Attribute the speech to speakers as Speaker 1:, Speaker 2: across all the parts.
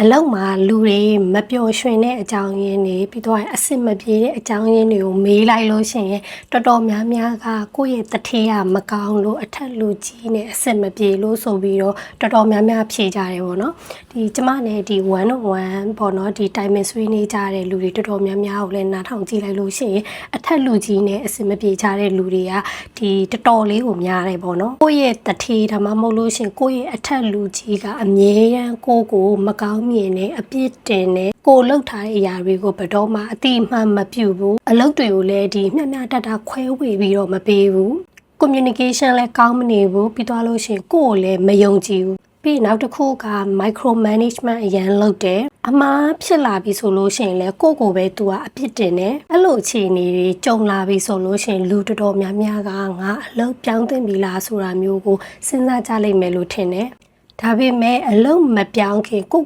Speaker 1: အလောက်မှာလူတွေမပျော်ရွှင်တဲ့အကြောင်းရင်းတွေပြီးတော့အစစ်မပြေတဲ့အကြောင်းရင်းတွေကိုမေးလိုက်လို့ရှိရင်တော်တော်များများကကိုယ့်ရဲ့တထေးရမကောင်းလို့အထက်လူကြီးနဲ့အစစ်မပြေလို့ဆိုပြီးတော့တော်တော်များများဖြေကြတယ်ပေါ့နော်ဒီကျမနဲ့ဒီ1 on 1ပေါ့နော်ဒီ timing ဆွေးနေကြတဲ့လူတွေတော်တော်များများကိုလည်းနားထောင်ကြည့်လိုက်လို့ရှိရင်အထက်လူကြီးနဲ့အစစ်မပြေကြတဲ့လူတွေကဒီတော်တော်လေးကိုများတယ်ပေါ့နော်ကိုယ့်ရဲ့တထေးဒါမှမဟုတ်လို့ရှိရင်ကိုယ့်ရဲ့အထက်လူကြီးကအမြဲတမ်းကိုမကောင်းမြင်တဲ့အပြစ်တင်နဲ့ကိုလှုပ်ထားတဲ့အရာတွေကိုဘယ်တော့မှအတိအမှန်မပြုဘူးအလုပ်တွေကိုလည်းဒီမျှမျှတတခွဲဝေပြီးတော့မပေးဘူး communication လည်းကောင်းမနေဘူးပြီးသွားလို့ရှိရင်ကိုယ်ကိုလည်းမယုံကြည်ဘူးပြီးနောက်တစ်ခုက micro management အရန်လုပ်တယ်အမှားဖြစ်လာပြီဆိုလို့ရှိရင်လည်းကိုပဲသူကအပြစ်တင်တယ်အဲ့လိုအခြေအနေတွေကြုံလာပြီဆိုလို့ရှိရင်လူတော်တော်များများကငါအလုပ်ပြောင်းသင့်ပြီလားဆိုတာမျိုးကိုစဉ်းစားကြလိမ့်မယ်လို့ထင်တယ်ဒါပေမဲ့အလုံးမပြောင်းခင်ကို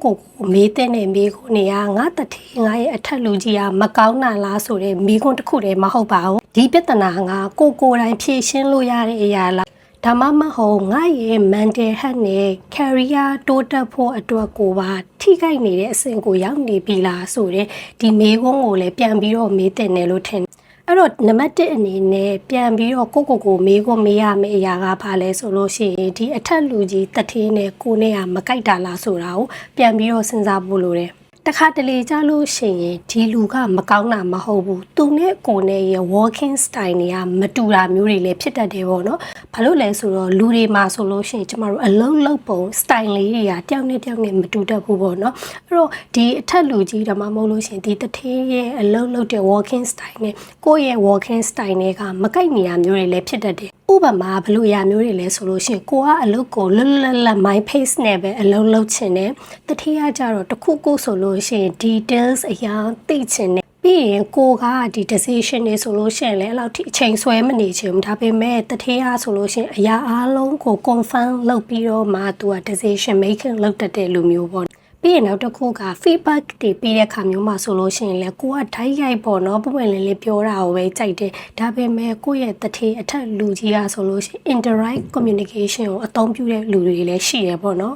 Speaker 1: မေးတဲ့နေမေးခွန်းတွေကငါတထေးငါရဲ့အထက်လူကြီးကမကောင်းတာလားဆိုတဲ့မေးခွန်းတစ်ခုတည်းမဟုတ်ပါဘူးဒီပြဿနာကကိုယ်တိုင်ဖြေရှင်းလို့ရတဲ့အရာလားဒါမှမဟုတ်ငါရဲ့ mental health နဲ့ career တိုးတက်ဖို့အတွက်ကိုပါထိခိုက်နေတဲ့အဆင့်ကိုရောက်နေပြီလားဆိုတဲ့ဒီမေးခွန်းကိုလည်းပြန်ပြီးတော့မေးတဲ့နေလို့ထင်အဲ့တော့နံပါတ်1အနေနဲ့ပြန်ပြီးတော့ကိုမေးခွန်းမေးရမယ့်အရာကဘာလဲဆိုလို့ရှိရင်ဒီအထက်လူကြီးတထေးနဲ့ကိုနဲ့ကမကြိုက်တာလားဆိုတာကိုပြန်ပြီးတော့စဉ်းစားဖို့လိုတယ်တခါတလေကြလို့ရှိရင်ဒီလူကမကောင်းတာမဟုတ်ဘူးသူနဲ့ကိုနဲ့ရဲ့ walking style တွေကမတူတာမျိုးတွေလည်းဖြစ်တတ်တယ်ပေါ့နော်ဘာလို့လဲဆိုတော့လူတွေမှာဆိုလို့ရှိရင်ကျမတို့အလုံးလုံးပုံ style လေးတွေကတယောက်နဲ့တယောက်နဲ့မတူတတ်ဘူးပေါ့နော်အဲ့တော့ဒီအထက်လူကြီးဒါမှမဟုတ်လို့ရှိရင်ဒီတထေးရဲ့အလုံးလုံးတဲ့ walking style နဲ့ကိုယ့်ရဲ့ walking style တွေကမကိုက်နေရမျိုးတွေလည်းဖြစ်တတ်တယ်ဥပမာဘလို့အရာမျိုးတွေလဲဆိုလို့ရှိရင်ကိုကအလုပ်ကိုလွတ်လွတ်လပ် my pace နဲ့ပဲအလုပ်လုပ်ချင်တယ်တတိယကြတော့တခုခုဆိုလို့ရှိရင် details အရာသိချင်တယ်ပြီးရင်ကိုကဒီ decision တွေဆိုလို့ရှိရင်လည်းအဲ့လောက်ထိအချိန်ဆွဲမနေချင်ဘူးဒါပေမဲ့တတိယဆိုလို့ရှိရင်အရာအားလုံးကို confirm လုပ်ပြီးတော့မှသူက decision making လုပ်တတ်တဲ့လူမျိုးပေါ့ပြီးရင်နောက်တစ်ခုက feedback တွေပေးတဲ့ခါမျိုးမှာဆိုလို့ရှိရင်လည်းကိုကဓာတ်ရိုက်ပေါ့နော်ပုံမှန်လေးပြောတာကိုပဲကြိုက်တယ်ဒါပေမဲ့ကိုရဲ့တထေးအထက်လူကြီးကဆိုလို့ရှိရင် indirect communication ကိုအသုံးပြုတဲ့လူတွေလည်းရှိတယ်ပေါ့နော်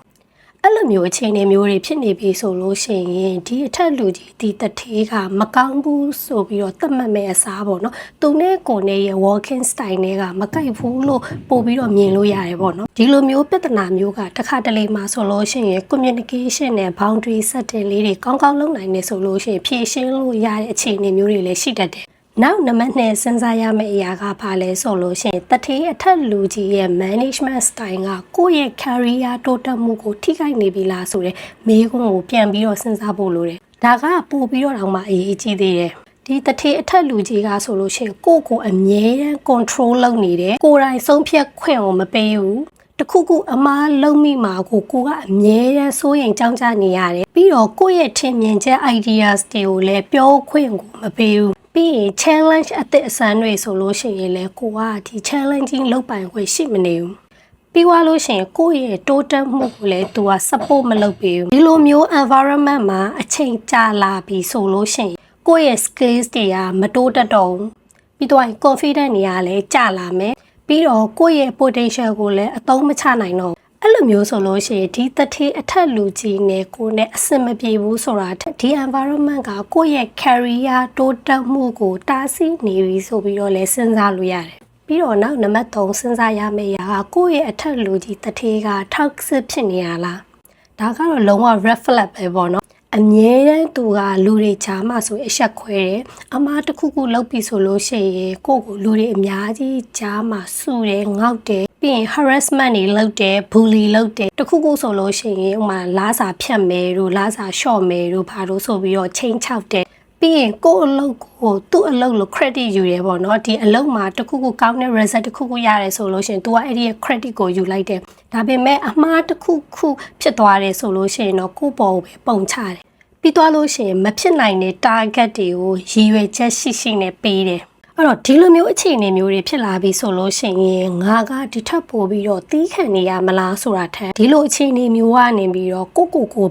Speaker 1: အဲ့လိုမျိုးအခြေအနေမျိုးတွေဖြစ်နေပြီဆိုလို့ရှိရင်ဒီအထက်လူကြီးဒီတထေးကမကောင်းဘူးဆိုပြီးတော့သတ်မှတ်မဲ့အစားပေါ့နော်သူနဲ့ကိုနဲ့ရဲ့ walking style တွေကမကိုက်ဘူးလို့ပို့ပြီးတော့မြင်လို့ရတယ်ပေါ့နော်ဒီလိုမျိုးပြဿနာမျိုးကတစ်ခါတလေမှာဆိုလို့ရှိရင် communication နဲ့ boundary setting လေးတွေကောင်းကောင်းလုပ်နိုင်နေဆိုလို့ရှိရင်ဖြည့်ရှင်းလို့ရတဲ့အခြေအနေမျိုးတွေလည်းရှိတတ်တယ်နောက်နံပါတ်2စဉ်းစားရမယ့်အရာကဘာလဲဆိုလို့ရှိရင်တထေးအထက်လူကြီးရဲ့ management style ကကိုယ့်ရဲ့ career တိုးတက်မှုကိုထိခိုက်နေပြီလားဆိုတဲ့မေးခွန်းကိုပြန်ပြီးတော့စဉ်းစားဖို့လိုတယ်ဒါကပို့ပြီးတော့တောင်မှအရေးကြီးသေးတယ်ဒီတထေးအထက်လူကြီးကဆိုလို့ရှိရင်ကိုအမြဲတမ်း control လုပ်နေတယ်ကိုယ်တိုင်ဆုံးဖြတ်ခွင့်ကိုမပေးဘူးတခုခုအမားလုံးမိမှာကိုကအမြဲတမ်းစိုးရိမ်ကြောက်ကြနေရတယ်ပြီးတော့ကိုယ့်ရဲ့ထင်မြင်ချက် ideas တွေကိုလည်းပြောခွင့်ကိုမပေးဘူးပြီးရင် challenge အသစ်အဆန်းတွေဆိုလို့ရှိရင်လည်းကိုကဒီ challenging လုပ်ပိုင်ခွင့်ရှိမနေဘူးပြီးသွားလို့ရှိရင်ကိုယ့်ရဲ့တိုးတက်မှုကိုလည်းသူက support မလုပ်ပေးဘူးဒီလိုမျိုး environment မှာအချိန်ကြာလာပြီဆိုလို့ရှိရင်ကိုယ့်ရဲ့ skills တွေကမတိုးတက်တော့ဘူးပြီးတော့ confidence တွေကလည်းကျလာမယ်ပြီးတော့ကိုယ့်ရဲ့ potential ကိုလည်းအသုံးမချနိုင်တော့အဲ့လိုမျိုးဆိုလို့ရှိရင်ဒီတထေးအထက်လူကြီးနဲ့ကိုနဲ့အဆင်မပြေဘူးဆိုတာဒီ environment ကကိုယ့်ရဲ့ career တိုးတက်မှုကိုတားဆီးနေပြီဆိုပြီးတော့လည်းစဉ်းစားလို့ရတယ်ပြီးတော့နောက်နံပါတ်3စဉ်းစားရမယ့်အရာကကိုယ့်ရဲ့အထက်လူကြီးတထေးက toxic ဖြစ်နေရလားဒါကတော့လုံးဝ red flag ပဲပေါ့နော်အမြဲတမ်းသူကလူတွေချာမှဆိုအဆက်ခွဲတယ်အမားတစ်ခုခုလုပ်ပြီဆိုလို့ရှိရင်ကိုလူတွေအများကြီးချာမှစူတယ်ငေါက်တယ်ပြီးရင် harassment တွေလုပ်တယ် bully လုပ်တယ်တခုခုဆိုလို့ရှိရင်ဥမာလားစာဖြတ်မယ်တို့လားစာလျှော့မယ်တို့ဘာလို့ဆိုပြီးတော့ချိန်ချောက်တယ်ပြီးရင်ကိုအလုပ်ကိုသူ့အလုပ်လို့ credit ယူရဲပေါ့နော်ဒီအလုပ်မှာတခုခုကောင်းတဲ့ result တခုခုရတယ်ဆိုလို့ရှိရင် तू ကအဲ့ဒီရဲ့ credit ကိုယူလိုက်တယ်ဒါပေမဲ့အမှားတခုခုဖြစ်သွားတယ်ဆိုလို့ရှိရင်တော့ကိုပေါ်ကိုပဲပုံချတယ်ပြီးသွားလို့ရှိရင်မဖြစ်နိုင်တဲ့ target တွေကိုရည်ရွယ်ချက်ရှိနဲ့ပေးတယ်အဲ့တော့ဒီလိုမျိုးအခြေအနေမျိုးတွေဖြစ်လာပြီဆိုလို့ရှိရင်ငါကဒီထက်ပိုပြီးတော့တီးခံနေရမလားဆိုတာထက်ဒီလိုအခြေအနေမျိုးကနေပြီးတော့ကို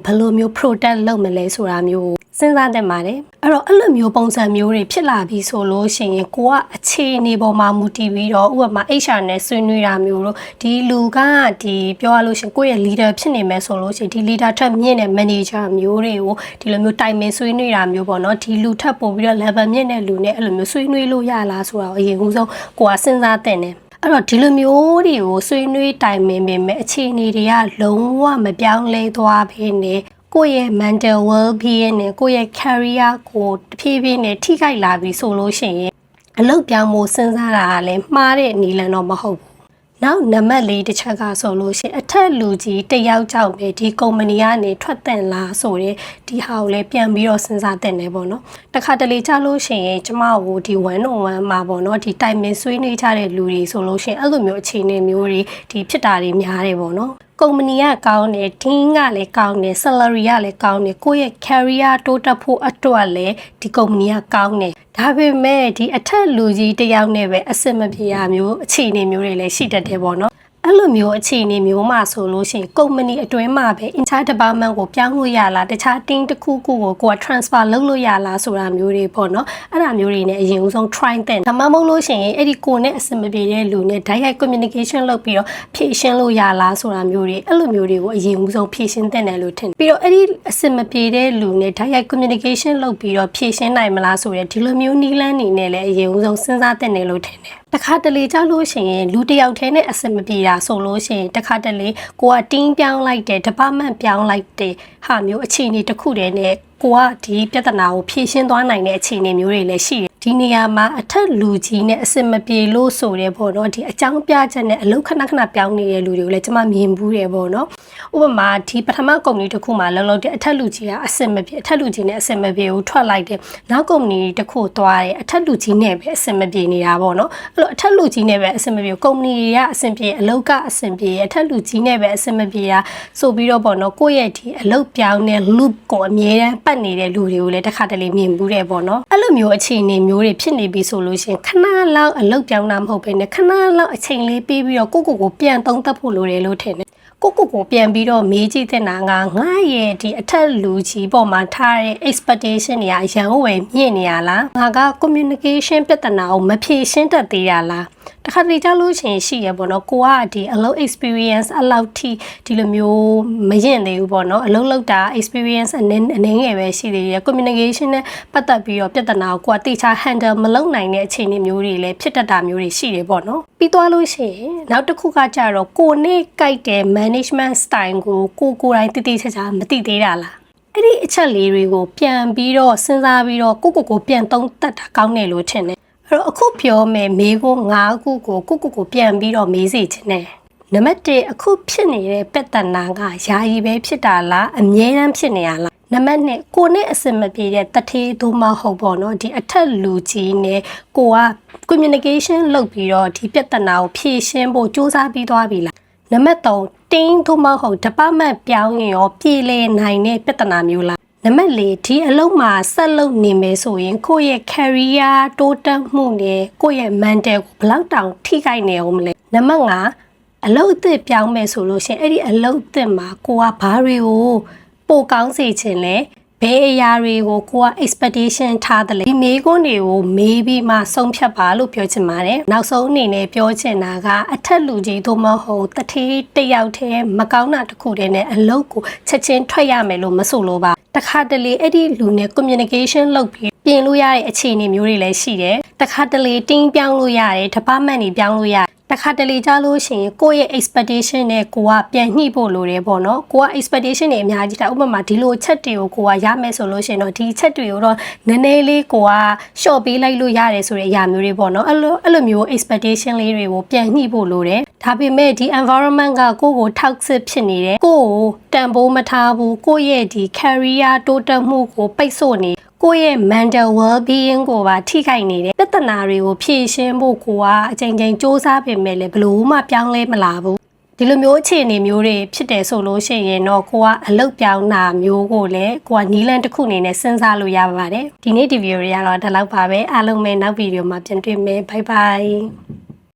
Speaker 1: ဘယ်လိုမျိုး protect လုပ်မလဲဆိုတာမျိုး စဉ်းစားတတ်ပါတယ်အဲ့တော့အဲ့လိုမျိုးပုံစံမျိုးတွေဖြစ်လာပြီးဆိုလို့ရှိရင်ကိုကအခြေအနေပေါ်မှာမူတည်ပြီးတော့ဥပမာ HR နဲ့ဆွေးနွေးတာမျိုးတို့ဒီလူကဒီပြောရလို့ရှိရင်ကိုယ့်ရဲ့ leader ဖြစ်နေမယ်ဆိုလို့ရှိရင်ဒီ leader ထက်မြင့်တဲ့ manager မျိုးတွေကိုဒီလိုမျိုးတိုင်ပင်ဆွေးနွေးတာမျိုးပေါ့နော်ဒီလူထပ်ပို့ပြီးတော့ level မြင့်တဲ့လူနဲ့အဲ့လိုမျိုးဆွေးနွေးလို့ရလားဆိုတာကိုအရင်ဆုံးကိုကစဉ်းစားတဲ့နေအဲ့တော့ဒီလိုမျိုးတွေကိုဆွေးနွေးတိုင်ပင်ပေမဲ့အခြေအနေတွေကလုံးဝမပြောင်းလဲသွားဘဲနဲ့ကိုယ့်ရဲ့ mental well-being နဲ့ကိုယ့်ရဲ့ career ကိုတဖြည်းဖြည်းနဲ့ထိခိုက်လာပြီဆိုလို့ရှိရင်အလုပ်ပြောင်းဖို့စဉ်းစားတာကလည်းမှားတဲ့နည်းလမ်းတော့မဟုတ်ဘူး။နောက်နံပါတ်၄တစ်ချက်ကဆိုလို့ရှိရင်အထက်လူကြီးတယောက်ကြောင့်ပဲဒီကုမ္ပဏီကနေထွက်တဲ့လားဆိုတဲ့ဒီဟာကိုလည်းပြန်ပြီးတော့စဉ်းစားတဲ့နေပေါ့နော်။တခါတလေကြားလို့ရှိရင်ကျမကိုဒီ1-on-1မှာပေါ့နော်ဒီတိုင်ပင်ဆွေးနွေးကြတဲ့လူတွေဆိုလို့ရှိရင်အဲ့လိုမျိုးအခြေအနေမျိုးတွေဒီဖြစ်တာတွေများတယ်ပေါ့နော်။ကုမ္ပဏီကကောင်းတယ် team ကလည်းကောင်းတယ် salary ကလည်းကောင်းတယ်ကိုယ့်ရဲ့ career တိုးတက်ဖို့အတွက်လည်းဒီကုမ္ပဏီကကောင်းတယ်ဒါပေမဲ့ဒီအထက်လူကြီးတယောက်နဲ့ပဲအဆင်မပြေရမျိုးအခြေအနေမျိုးတွေလည်းရှိတတ်တယ်ပေါ့နော်အဲ့လိုမျိုးအခြေအနေမျိုးမှာဆိုလို့ရှိရင်ကုမ္ပဏီအတွင်းမှာပဲ intern department ကိုပြောင်းလို့ရလားတခြား team တစ်ခုခုကိုက transfer လုပ်လို့ရလားဆိုတာမျိုးတွေပေါ့နော်အဲ့ဒါမျိုးတွေနဲ့အရင်ဦးဆုံး try တဲ့ဒါမှမဟုတ်လို့ရှိရင်အဲ့ဒီကိုနဲ့အဆင်မပြေတဲ့လူနဲ့ direct communication လုပ်ပြီးတော့ဖြည့်ရှင်းလို့ရလားဆိုတာမျိုးတွေအဲ့လိုမျိုးတွေကိုအရင်ဦးဆုံးဖြည့်ရှင်းတဲ့တယ်လို့ထင်ပြီးတော့အဲ့ဒီအဆင်မပြေတဲ့လူနဲ့ direct communication လုပ်ပြီးတော့ဖြည့်ရှင်းနိုင်မလားဆိုတဲ့ဒီလိုမျိုးနည်းလမ်းတွေနဲ့လည်းအရင်ဦးဆုံးစဉ်းစားတဲ့တယ်လို့ထင်တယ်တခါတလေကြောက်လို့ရှိရင်လူတစ်ယောက်တည်းနဲ့အဆင်မပြေတာဆိုလို့ရှိရင်တခါတလေကိုကတင်းပြောင်းလိုက်တယ် department ပြောင်းလိုက်တယ်ဟာမျိုးအခြေအနေတစ်ခုတည်းနဲ့ကိုကဒီပြဿနာကိုဖြေရှင်းသွားနိုင်တဲ့အခြေအနေမျိုးတွေလည်းရှိတယ်ဒီနေရာမှာအထက်လူကြီးနဲ့အဆင်မပြေလို့ဆိုတဲ့ပေါ့နော်ဒီအကြောင်းပြချက်နဲ့အလုခဏခဏပြောင်းနေတဲ့လူတွေကိုလည်းကျွန်မမြင်ဘူးတယ်ပေါ့နော်ဥပမာဒီပထမကုမ္ပဏီတစ်ခုမှာလုံးလုံးတဲ့အထက်လူကြီးကအဆင်မပြေအထက်လူကြီးနဲ့အဆင်မပြေဘူးထွက်လိုက်တယ်နောက်ကုမ္ပဏီတစ်ခုသွားတယ်အထက်လူကြီးနဲ့ပဲအဆင်မပြေနေတာပေါ့နော်အဲ့လိုအထက်လူကြီးနဲ့ပဲအဆင်မပြေကုမ္ပဏီတွေကအဆင်ပြေအလုကအဆင်ပြေအထက်လူကြီးနဲ့ပဲအဆင်မပြေတာဆိုပြီးတော့ပေါ့နော်ကိုယ့်ရဲ့ဒီအလုပြောင်းတဲ့ loop ကိုအမြဲတမ်းပတ်နေတဲ့လူတွေကိုလည်းတစ်ခါတလေမြင်ဘူးတယ်ပေါ့နော်အဲ့လိုမျိုးအခြေအနေမျိုးတွေဖြစ်နေပြီဆိုလို့ရှိရင်ခဏလောက်အလုပြောင်းတာမဟုတ်ဘဲနဲ့ခဏလောက်အချိန်လေးပေးပြီးတော့ကိုပြန်သုံးသပ်ဖို့လိုတယ်လို့ထင်တယ်ကိုပြန်ပြီးတော့မေးကြည့်တဲ့နာကငါရဲ့ဒီအထက်လူကြီးပေါ်မှာထားတဲ့ expectation တွေအရန်ဝယ်မြင့်နေရလားငါက communication ပြဿနာကိုမဖြေရှင်းတတ်သေးရလားတခါတလေကြောက်လို့ရှိရပေါ့နော်ကိုကဒီအလုပ် experience အလောက်ထိဒီလိုမျိုးမရင်သေးဘူးပေါ့နော်အလုပ်လုပ်တာ experience အနည်းငယ်ပဲရှိသေးတယ် communication နဲ့ပတ်သက်ပြီးတော့ပြဿနာကိုကိုကတိကျ handle မလုပ်နိုင်တဲ့အခြေအနေမျိုးတွေလည်းဖြစ်တတ်တာမျိုးတွေရှိတယ်ပေါ့နော်ပြီးသွားလို့ရှိရင်နောက်တစ်ခုကကြတော့ကိုနဲ့ကြိုက်တဲ့ management style ကိုကိုယ်တိုင်တိတိကျကျမသိသေးတာလားအဲ့ဒီအချက်လေးတွေကိုပြန်ပြီးတော့စဉ်းစားပြီးတော့ကိုပြန်သုံးသပ်တာကောင်းတယ်လို့ထင်တယ်အဲ့တော့အခုပြောမယ်မေးဖို့9ခုကိုပြန်ပြီးတော့မေးစေချင်တယ်နံပါတ်1အခုဖြစ်နေတဲ့ပြဿနာကယာယီပဲဖြစ်တာလားအမြဲတမ်းဖြစ်နေရလားနံပါတ်2ကိုနဲ့အဆင်မပြေတဲ့တထေးသို့မဟုတ်ပေါ့နော်ဒီအထက်လူကြီးနဲ့ကိုက communication လုပ်ပြီးတော့ဒီပြဿနာကိုဖြေရှင်းဖို့စူးစမ်းပြီးသွားပြီလားနံပါတ်3တင်းသို့မဟုတ် department ပြောင်းရင်ရောပြည်လည်နိုင်တဲ့ပြဿနာမျိုးလားနံပါတ်4ဒီအလုပ်မှာဆက်လုပ်နေမယ်ဆိုရင်ကိုယ့်ရဲ့ career တိုးတက်မှုနဲ့ကိုယ့်ရဲ့ mental ကိုဘယ်လောက်တောင်ထိခိုက်နေအောင်မလဲနံပါတ်5အလုပ်အသစ်ပြောင်းမယ်ဆိုလို့ရှိရင်အဲ့ဒီအလုပ်အသစ်မှာကိုကဘာတွေကိုပိုကောင်းစေချင်လဲဘယ်အရာတွေကိုကိုက expectation ထားတယ်လဲဒီမေးခွန်းတွေကိုမေးပြီးမှဆုံးဖြတ်ပါလို့ပြောချင်ပါတယ်နောက်ဆုံးအနေနဲ့ပြောချင်တာကအထက်လူကြီးသို့မဟုတ်တထေးတယောက်တည်းမကောင်းတာတစ်ခုတည်းနဲ့အလုပ်ကိုချက်ချင်းထွက်ရမယ်လို့မဆိုလိုပါတခါတလေအဲ့ဒီလူနဲ့ communication လုပ်ပြီးပြင်လို့ရတဲ့အခြေအနေမျိုးတွေလည်းရှိတယ်တခါတလေတင်းပြောင်းလို့ရတယ် department တွေပြောင်းလို့ရတခါတလေကြားလို့ရှိရင်ကိုယ့်ရဲ့ expectation နဲ့ကိုကပြန်ညှိဖို့လိုတယ်ပေါ့နော်ကိုက expectation တွေအများကြီးတာဥပမာဒီလိုချက်တွေကိုကိုကရမယ်ဆိုလို့ရှိရင်တော့ဒီချက်တွေကိုတော့နည်းနည်းလေးကိုက short ပေးလိုက်လို့ရတယ်ဆိုတဲ့အရာမျိုးတွေပေါ့နော်အဲ့လိုမျိုး expectation လေးတွေကိုပြန်ညှိဖို့လိုတယ်ဒါပေမဲ့ဒီ environment ကကိုယ့်ကို toxic ဖြစ်နေတယ်ကိုယ့်ကိုတန်ဖိုးမထားဘူးကိုယ့်ရဲ့ဒီ career တိုးတက်မှုကိုပိတ်ဆို့နေကိုယ့်ရဲ့ mental well-being ကိုပါထိခိုက်နေတဲ့ပြဿနာတွေကိုဖြေရှင်းဖို့ကိုကအချိန်ချင်းစူးစမ်းပေမဲ့လည်းဘလို့မှပြောင်းလဲမလာဘူးဒီလိုမျိုးအခြေအနေမျိုးတွေဖြစ်တယ်ဆိုလို့ရှိရင်တော့ကိုကအလုပ်ပြောင်းတာမျိုးကိုလည်းကိုကနီးလန်းတစ်ခုအနေနဲ့စဉ်းစားလို့ရပါတယ်ဒီနေ့ဒီဗီဒီယိုတွေကတော့ဒီလောက်ပါပဲအားလုံးပဲနောက်ဗီဒီယိုမှာပြန်တွေ့မယ်ဘိုင်ဘိုင်